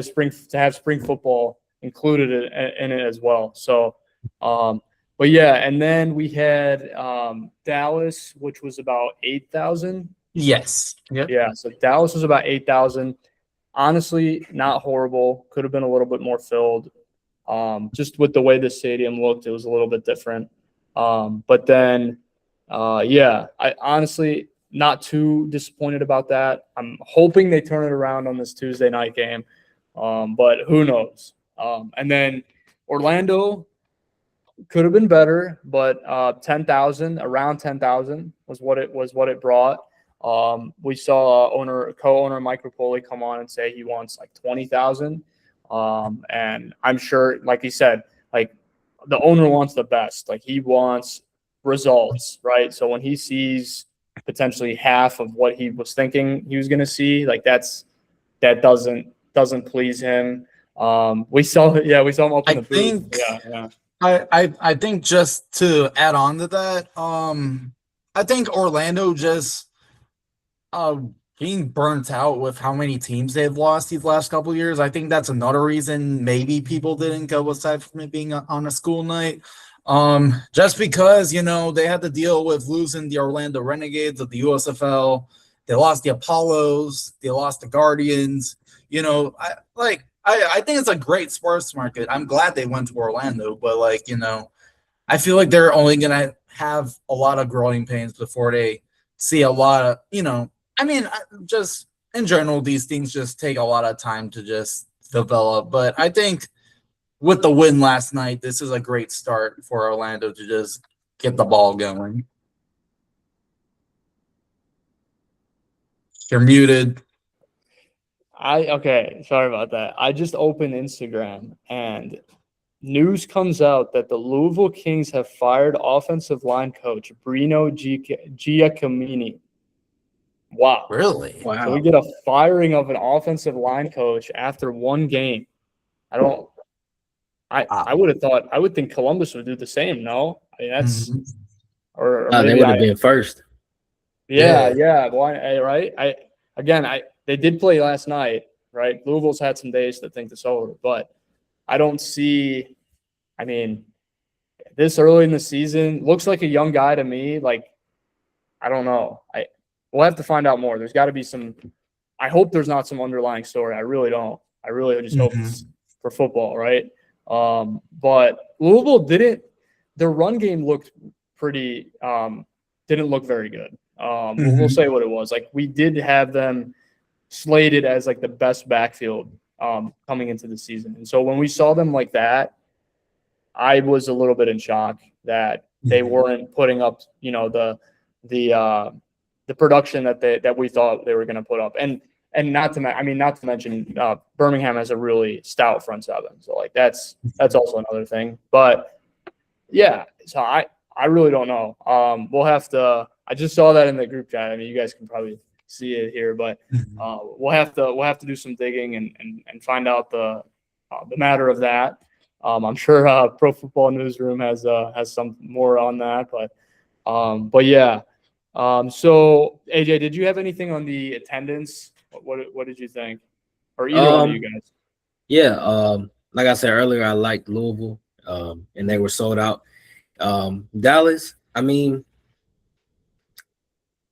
spring football included in it as well. So, and then we had Dallas, which was about 8,000. Yes. Yep. Yeah. So Dallas was about 8,000. Honestly, not horrible. Could have been a little bit more filled. Just with the way the stadium looked, it was a little bit different. I honestly not too disappointed about that. I'm hoping they turn it around on this Tuesday night game, but who knows? And then Orlando could have been better, but around 10,000 was what it brought. We saw co-owner Mike Rapoli come on and say he wants like 20,000. And I'm sure, like he said, like the owner wants the best. Like he wants results, right? So when he sees potentially half of what he was thinking he was going to see, like that doesn't please him. We saw him open the booth. Yeah. I think just to add on to that, I think Orlando just being burnt out with how many teams they've lost these last couple of years. I think that's another reason maybe people didn't go, aside from it being on a school night. Just because, they had to deal with losing the Orlando Renegades of the USFL. They lost the Apollos. They lost the Guardians. I think it's a great sports market. I'm glad they went to Orlando, but I feel like they're only going to have a lot of growing pains before they see a lot of, just in general, these things just take a lot of time to just develop. But I think with the win last night, this is a great start for Orlando to just get the ball going. You're muted. Okay, sorry about that. I just opened Instagram and news comes out that the Louisville Kings have fired offensive line coach Brino Giacomini. Wow. Really? So we Wow. get a firing of an offensive line coach after one game. I don't I Wow. would have thought I would think Columbus would do the same, no? I mean that's Mhm. or They maybe would have been first. yeah, Yeah. yeah. Why right? I they did play last night, right? Louisville's had some days to think this over, but I don't see I mean, this early in the season looks like a young guy to me. Like, I don't know. We'll have to find out more. There's got to be some. I hope there's not some underlying story. I really don't. I really just hope Mhm. it's for football, right? But Louisville didn't. Their run game looked pretty. Didn't look very good. We'll Mhm. say what it was. Like we did have them slated as like the best backfield coming into the season, and so when we saw them like that, I was a little bit in shock that they Mhm. weren't putting up, the uh, the production that we thought they were going to put up, and not to mention Birmingham has a really stout front seven, so like that's also another thing. But yeah, so I really don't know. We'll have to. I just saw that in the group chat. I mean, you guys can probably see it here, but Mhm. we'll have to do some digging and find out the matter of that. I'm sure Pro Football Newsroom has some more on that, but yeah. So AJ, did you have anything on the attendance? What did you think, or either one of you Um, guys? yeah. Like I said earlier, I liked Louisville. And they were sold out. Dallas. I mean,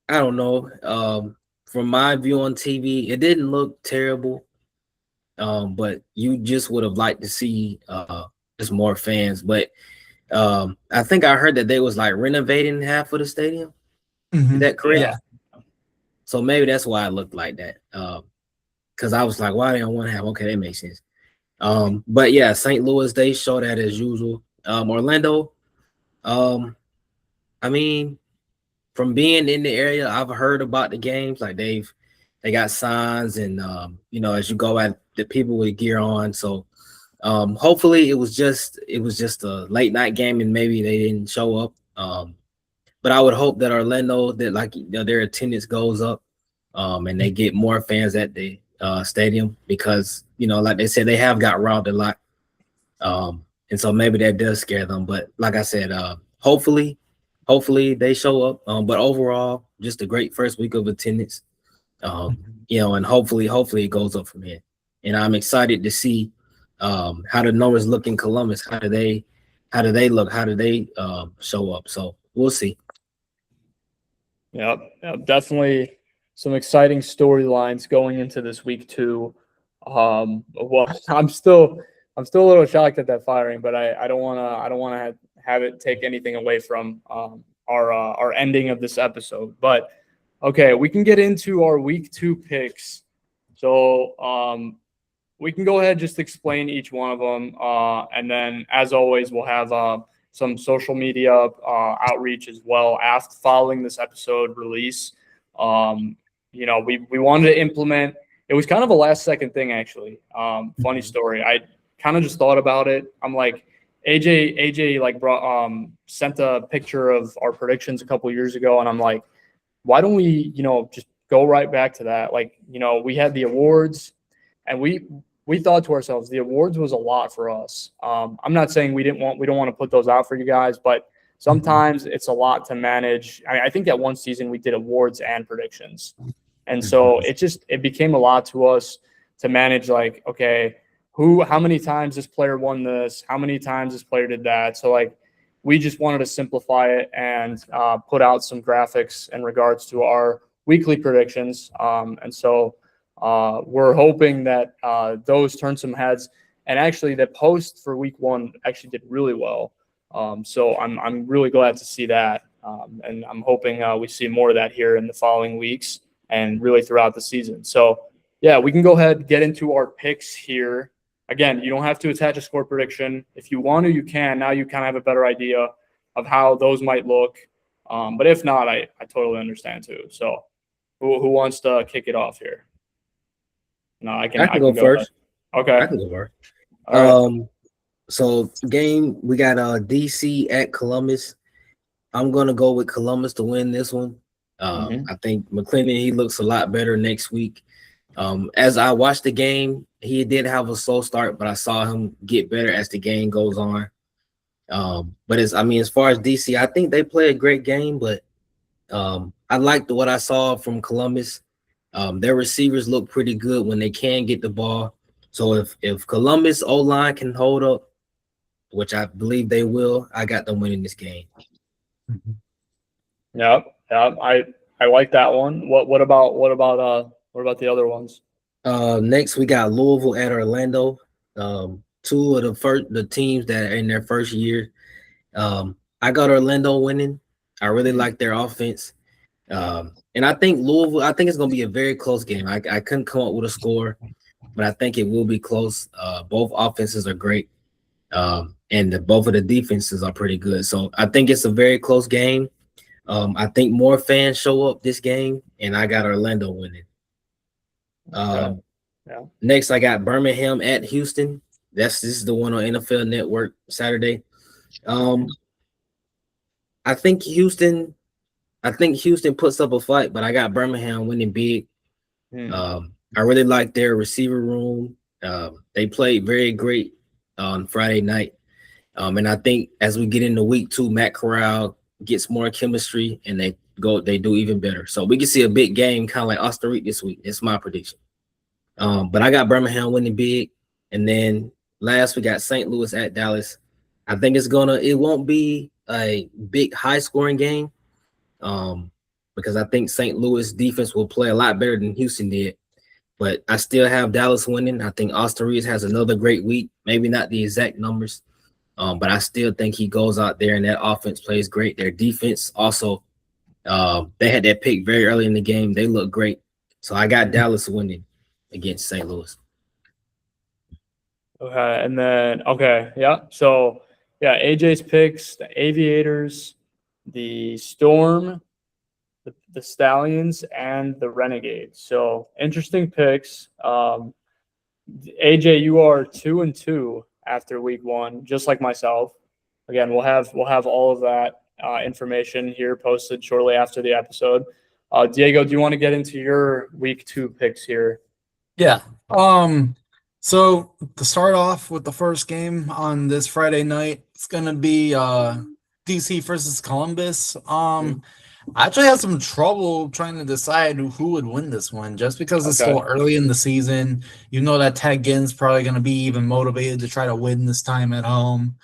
I don't know. From my view on TV, it didn't look terrible. But you just would have liked to see just more fans. But I think I heard that they was like renovating half of the stadium. Is Mhm. that correct? Yeah, Yeah. So maybe that's why it looked like that. Because I was like, why they don't want to have? Okay, that makes sense. But yeah, St. Louis they showed that as usual. Orlando, um, I mean, from being in the area, I've heard about the games. Like they got signs and as you go at the people with gear on. So hopefully it was just a late night game and maybe they didn't show up. But I would hope that Orlando that their attendance goes up, and they get more fans at the stadium because like they said they have got robbed a lot, and so maybe that does scare them. But like I said, hopefully they show up. But overall, just a great first week of attendance. Mhm. And hopefully it goes up from here. And I'm excited to see how the numbers look in Columbus. How do they look? How do they show up? So we'll see. Yep, definitely some exciting storylines going into this week too. Well, I'm still a little shocked at that firing, but I don't want to have it take anything away from our ending of this episode. But okay, we can get into our week 2 picks. So we can go ahead and just explain each one of them, and then as always, we'll have some social media outreach as well after following this episode release. We wanted to implement. It was kind of a last second thing actually. Funny Mhm. story. I kind of just thought about it. I'm like AJ like brought sent a picture of our predictions a couple years ago, and I'm like, why don't we just go right back to that? Like we had the awards, and we thought to ourselves the awards was a lot for us. I'm not saying we don't want to put those out for you guys, but Mhm. sometimes it's a lot to manage. I think that one season we did awards and predictions, and so Mhm. it became a lot to us to manage. Like, okay, how many times this player won this? How many times this player did that? So like, we just wanted to simplify it and put out some graphics in regards to our weekly predictions. And so we're hoping that those turn some heads. And actually, the post for week 1 actually did really well. So I'm really glad to see that, and I'm hoping we see more of that here in the following weeks and really throughout the season. So yeah, we can go ahead and get into our picks here. Again, you don't have to attach a score prediction. If you want to, you can. Now you kind of have a better idea of how those might look. But if not, I totally understand too. So who wants to kick it off here? No, I can go go first. Okay. I can go first. All right. So game we got DC at Columbus. I'm gonna go with Columbus to win this one. Mhm. I think McClendon, he looks a lot better next week. As I watched the game, he did have a slow start, but I saw him get better as the game goes on. But as far as DC, I think they play a great game, but I liked what I saw from Columbus. Their receivers look pretty good when they can get the ball. So if Columbus O-line can hold up, which I believe they will, I got them winning this game. Yeah. I like that one. What about the other ones? Next we got Louisville at Orlando. Two of the teams that are in their first year. I got Orlando winning. I really like their offense. And I think Louisville, I think it's gonna be a very close game. I couldn't come up with a score, but I think it will be close. Both offenses are great. And both of the defenses are pretty good. So I think it's a very close game. I think more fans show up this game, and I got Orlando winning. Okay. Yeah. Next, I got Birmingham at Houston. This is the one on NFL Network Saturday. I think Houston puts up a fight, but I got Birmingham winning big. I really like their receiver room. They played very great on Friday night. And I think as we get into week 2, Matt Corral gets more chemistry and they do even better. So we can see a big game, kind of like Austin Reed this week. It's my prediction. But I got Birmingham winning big. And then last we got St. Louis at Dallas. I think it won't be a big high scoring game. Because I think St. Louis defense will play a lot better than Houston did. But I still have Dallas winning. I think Austin Reeves has another great week. Maybe not the exact numbers, but I still think he goes out there and that offense plays great. Their defense also, they had that pick very early in the game. They look great. So I got Dallas winning against St. Louis. Okay, and then yeah. So yeah, AJ's picks: the Aviators, the Storm, the Stallions, and the Renegades. So interesting picks. AJ, you are 2-2 after week 1, just like myself. Again, we'll have all of that information here posted shortly after the episode. Diego, do you want to get into your week 2 picks here? Yeah. So to start off with the first game on this Friday night, it's gonna be DC versus Columbus. I actually had some trouble trying to decide who would win this one, just because it's still early in the season. You know that Ted Ginn's probably gonna be even motivated to try to win this time at home.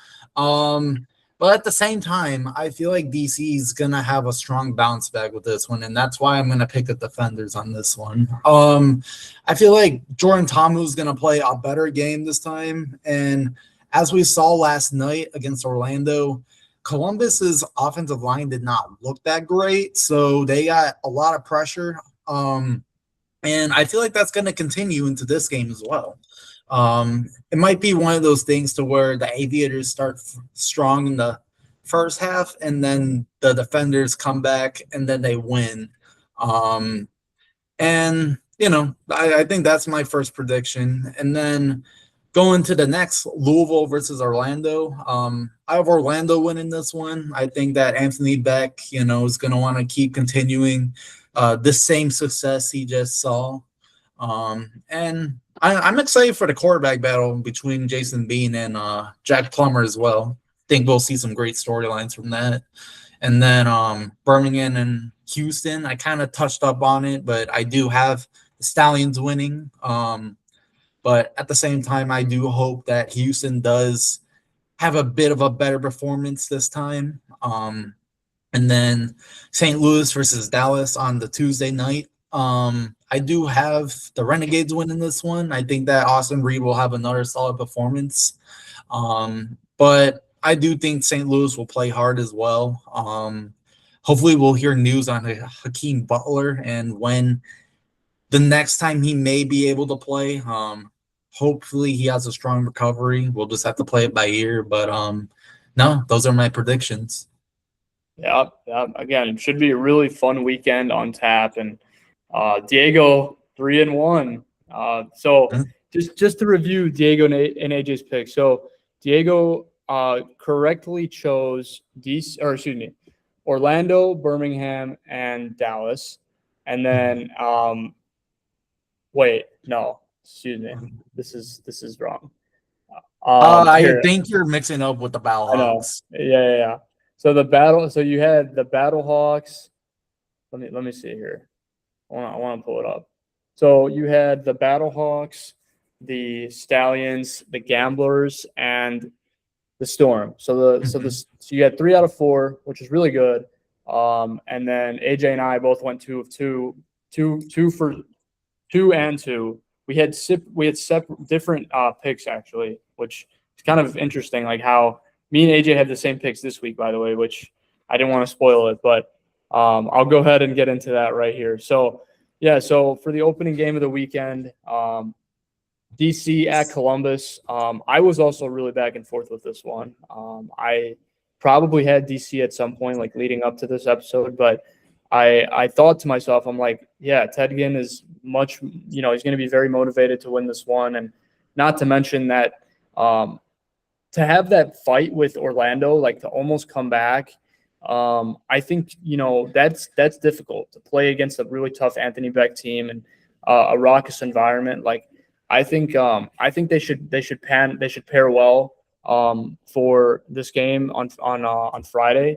But at the same time, I feel like DC is going to have a strong bounce back with this one, and that's why I'm going to pick the Defenders on this one. I feel like Jordan Ta'amu is going to play a better game this time, and as we saw last night against Orlando, Columbus's offensive line did not look that great, so they got a lot of pressure, and I feel like that's going to continue into this game as well. It might be one of those things to where the Aviators start strong in the first half and then the Defenders come back and then they win. And, I think that's my first prediction. And then going to the next, Louisville versus Orlando. I have Orlando winning this one. I think that Anthony Beck, is going to want to keep continuing the same success he just saw. And I'm excited for the quarterback battle between Jason Bean and Jack Plummer as well. I think we'll see some great storylines from that. And then Birmingham and Houston, I kind of touched up on it, but I do have the Stallions winning. But at the same time, I do hope that Houston does have a bit of a better performance this time. And then St. Louis versus Dallas on the Tuesday night. I do have the Renegades winning this one. I think that Austin Reed will have another solid performance. But I do think St. Louis will play hard as well. Hopefully we'll hear news on Hakeem Butler and when the next time he may be able to play. Hopefully he has a strong recovery. We'll just have to play it by ear. But no, those are my predictions. Yeah. Again, it should be a really fun weekend on tap. And Diego, 3-1. So just to review Diego and AJ's pick. So Diego correctly chose Orlando, Birmingham, and Dallas. And then wait, no, excuse me. This is wrong. I think you're mixing up with the I know. Battlehawks. Yeah. So you had the Battlehawks. Let me see here. I want to pull it up. So you had the Battlehawks, the Stallions, the Gamblers, and the Storm. So you had 3 out of 4, which is really good. And then AJ and I both went 2 of 2, 2 for 2 and 2. We had separate different picks actually, which is kind of interesting. Like how me and AJ had the same picks this week, by the way, which I didn't want to spoil it, but I'll go ahead and get into that right here. So yeah, so for the opening game of the weekend, DC at Columbus. I was also really back and forth with this one. I probably had DC at some point, like leading up to this episode, but I thought to myself, I'm like, yeah, Ted Ginn is much, he's going to be very motivated to win this one. And not to mention that to have that fight with Orlando, like to almost come back, I think, that's difficult to play against a really tough Anthony Beck team and a raucous environment. Like, I think they should pair well for this game on Friday.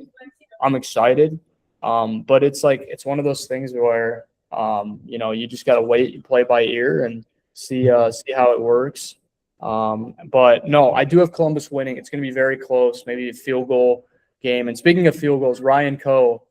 I'm excited. But it's one of those things where you just gotta wait, you play by ear and see how it works. But no, I do have Columbus winning. It's gonna be very close, maybe a field goal game. And speaking of field goals, Ryan Coe,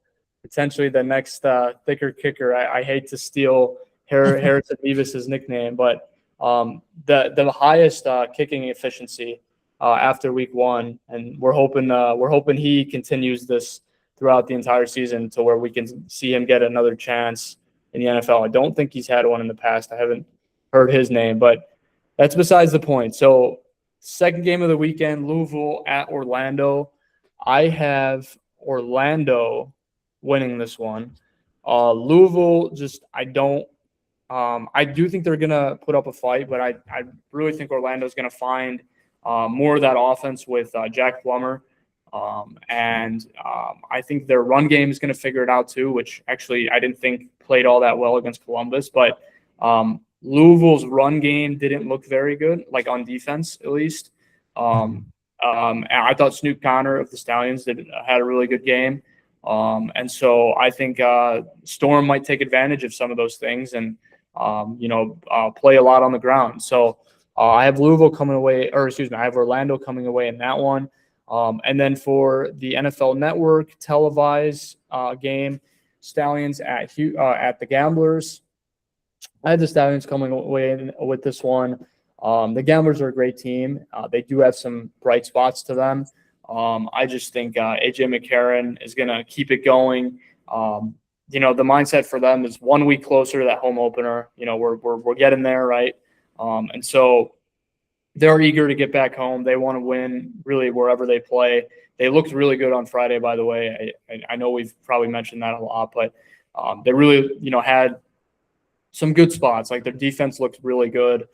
potentially the next thicker kicker. I hate to steal Harrison Beavis's nickname, but the highest kicking efficiency after week 1, and we're hoping he continues this throughout the entire season to where we can see him get another chance in the NFL. I don't think he's had one in the past. I haven't heard his name, but that's besides the point. So second game of the weekend, Louisville at Orlando. I have Orlando winning this one. Louisville, I do think they're going to put up a fight, but I really think Orlando's going to find more of that offense with Jack Plummer. I think their run game is going to figure it out too, which actually I didn't think played all that well against Columbus. But Louisville's run game didn't look very good, like on defense at least. I thought Snoop Connor of the Stallions had a really good game. And so I think Storm might take advantage of some of those things and play a lot on the ground. So I have Louisville coming away, I have Orlando coming away in that one. And then for the NFL Network televised game, Stallions at the Gamblers. I had the Stallions coming away with this one. The Gamblers are a great team. They do have some bright spots to them. I just think AJ McCarron is going to keep it going. The mindset for them is 1 week closer to that home opener. We're getting there, right? And so they're eager to get back home. They want to win really wherever they play. They looked really good on Friday, by the way. I know we've probably mentioned that a lot, but they really, had some good spots. Like their defense looked really good.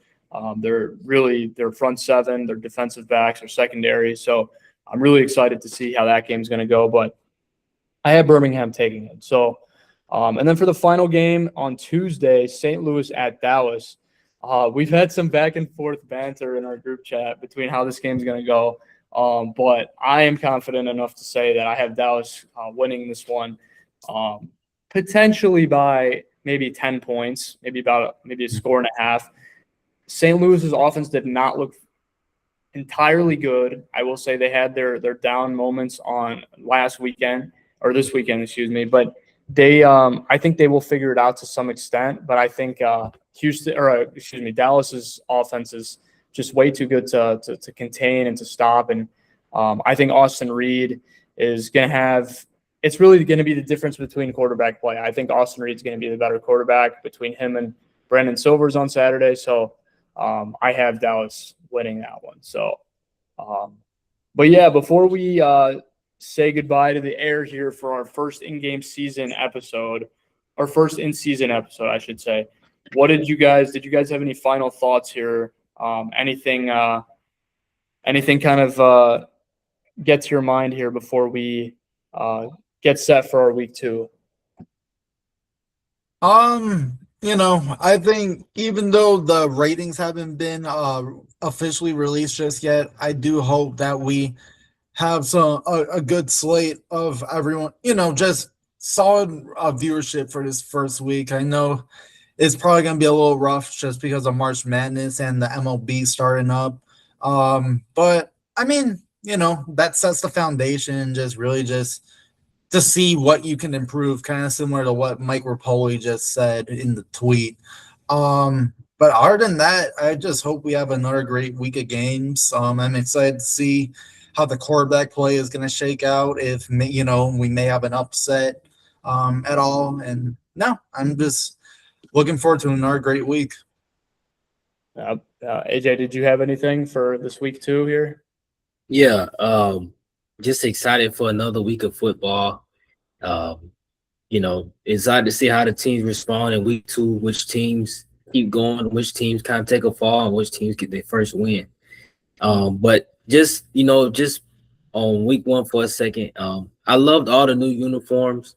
Their front seven, their defensive backs, their secondary. So I'm really excited to see how that game's going to go. But I have Birmingham taking it. So, and then for the final game on Tuesday, St. Louis at Dallas. We've had some back and forth banter in our group chat between how this game's going to go. But I am confident enough to say that I have Dallas winning this one, potentially by maybe 10 points, maybe a score and a half. St. Louis's offense did not look entirely good. I will say they had their down moments on this weekend, but they I think they will figure it out to some extent, but I think Dallas's offense is just way too good to contain and to stop. And I think Austin Reed is going to have – it's really going to be the difference between quarterback play. I think Austin Reed's going to be the better quarterback between him and Brandon Silvers on Saturday. So I have Dallas winning that one. So, but yeah, before we say goodbye to the air here for our first in-season episode, I should say. what did you guys have any final thoughts here? Anything kind of get to your mind here before we get set for our week 2? I think even though the ratings haven't been officially released just yet, I do hope that we have a good slate of everyone, just solid viewership for this first week. I know it's probably going to be a little rough just because of March Madness and the MLB starting up. But I mean, that sets the foundation, just really just to see what you can improve, kind of similar to what Mike Rapoli just said in the tweet. But other than that, I just hope we have another great week of games. I'm excited to see how the quarterback play is going to shake out. If we may have an upset at all. And no, I'm just looking forward to another great week. AJ, did you have anything for this week 2 here? Yeah, just excited for another week of football. Excited to see how the teams respond in week 2, which teams keep going, which teams kind of take a fall, and which teams get their first win. But just on week 1 for a second, I loved all the new uniforms.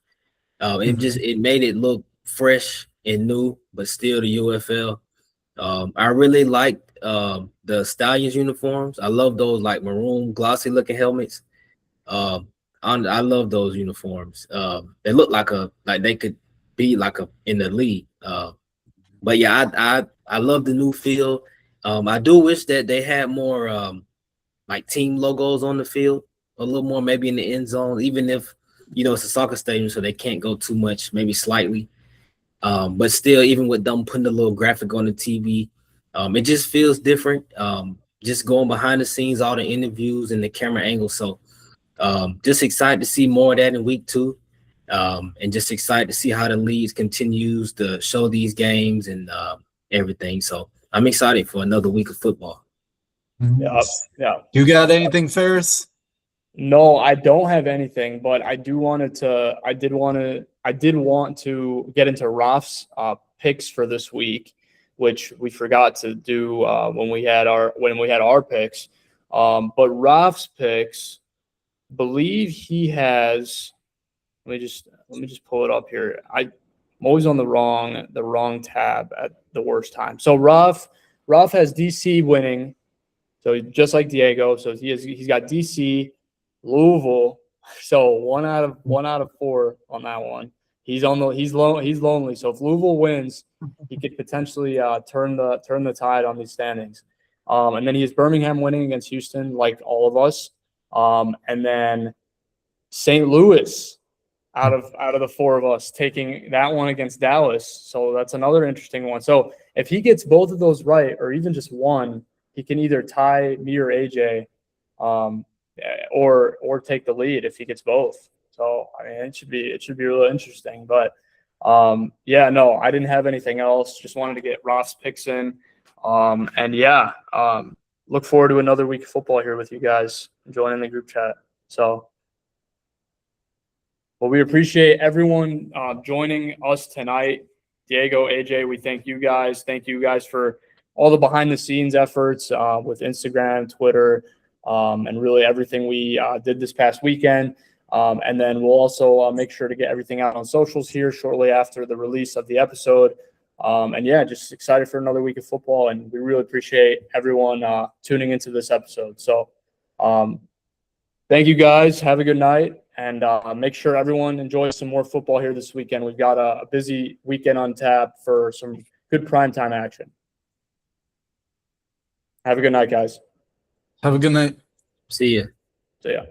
It made it look fresh and new, but still the UFL. I really liked the Stallions uniforms. I love those like maroon, glossy looking helmets. I love those uniforms. They look like they could be in the league. But yeah, I love the new feel. I do wish that they had more like team logos on the field, a little more maybe in the end zone, even if it's a soccer stadium, so they can't go too much, maybe slightly. But still, even with them putting a little graphic on the TV, it just feels different. Just going behind the scenes, all the interviews and the camera angles. So just excited to see more of that in week 2. And just excited to see how the league continues to show these games and everything. So I'm excited for another week of football. Yeah. You got anything, Ferris? No, I don't have anything, but I did want to get into Raf's picks for this week, which we forgot to do when we had our picks. But Raf's picks, believe he has. Let me just pull it up here. I'm always on the wrong tab at the worst time. So Raf has DC winning. So just like Diego, so he's got DC, Louisville. So one out of 4 on that one. He's lonely. So if Louisville wins, he could potentially turn the tide on these standings. And then he has Birmingham winning against Houston, like all of us. And then St. Louis out of the 4 of us taking that one against Dallas. So that's another interesting one. So if he gets both of those right, or even just one, he can either tie me or AJ, or take the lead if he gets both. So I mean, it should be really interesting. But yeah, no, I didn't have anything else. Just wanted to get Ross picks in, and yeah, look forward to another week of football here with you guys. Joining the group chat. So, well, we appreciate everyone joining us tonight. Diego, AJ, we thank you guys. Thank you guys for all the behind the scenes efforts with Instagram, Twitter, and really everything we did this past weekend. And then we'll also make sure to get everything out on socials here shortly after the release of the episode. And yeah, just excited for another week of football. And we really appreciate everyone tuning into this episode. So thank you guys. Have a good night. And make sure everyone enjoys some more football here this weekend. We've got a busy weekend on tap for some good primetime action. Have a good night, guys. Have a good night. See ya. See ya.